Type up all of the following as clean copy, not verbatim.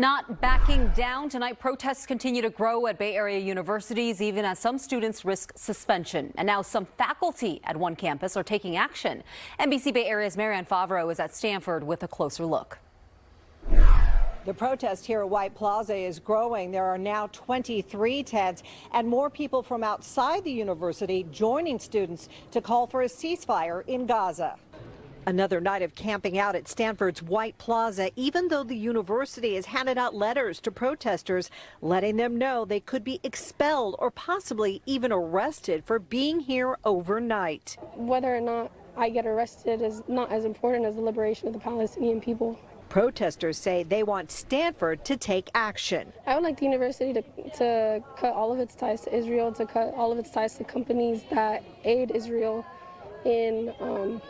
Not backing down. Tonight, protests continue to grow at Bay Area universities, even as some students risk suspension. And now some faculty at one campus are taking action. NBC Bay Area's Marianne Favro is at Stanford with a closer look. The protest here at White Plaza is growing. There are now 23 tents and more people from outside the university joining students to call for a ceasefire in Gaza. Another night of camping out at Stanford's White Plaza, even though the university has handed out letters to protesters letting them know they could be expelled or possibly even arrested for being here overnight. Whether or not I get arrested is not as important as the liberation of the Palestinian people. Protesters say they want Stanford to take action. I would like the university to cut all of its ties to Israel, to cut all of its ties to companies that aid Israel in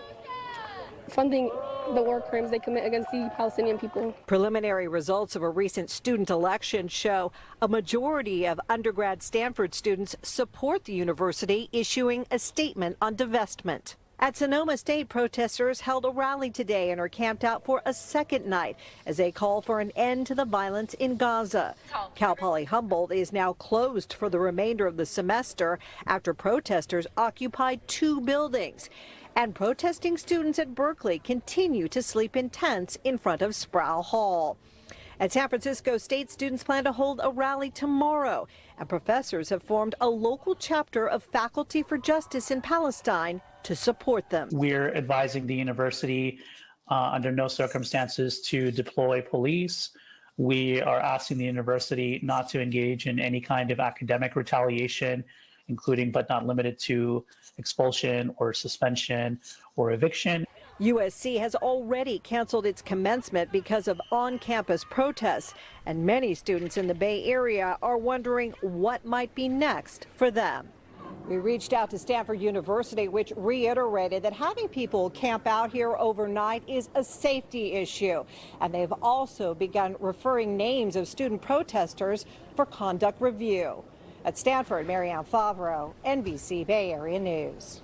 funding the war crimes they commit against the Palestinian people. Preliminary results of a recent student election show a majority of undergrad Stanford students support the university issuing a statement on divestment. At Sonoma State, protesters held a rally today and are camped out for a second night as they call for an end to the violence in Gaza. Cal Poly Humboldt is now closed for the remainder of the semester after protesters occupied 2 buildings. And protesting students at Berkeley continue to sleep in tents in front of Sproul Hall. At San Francisco State, students plan to hold a rally tomorrow, and professors have formed a local chapter of Faculty for Justice in Palestine to support them. We're advising the university under no circumstances to deploy police. We are asking the university not to engage in any kind of academic retaliation, including but not limited to expulsion or suspension or eviction. USC has already canceled its commencement because of on-campus protests, and many students in the Bay Area are wondering what might be next for them. We reached out to Stanford University, which reiterated that having people camp out here overnight is a safety issue. And they've also begun referring names of student protesters for conduct review. At Stanford, Marianne Favro, NBC Bay Area News.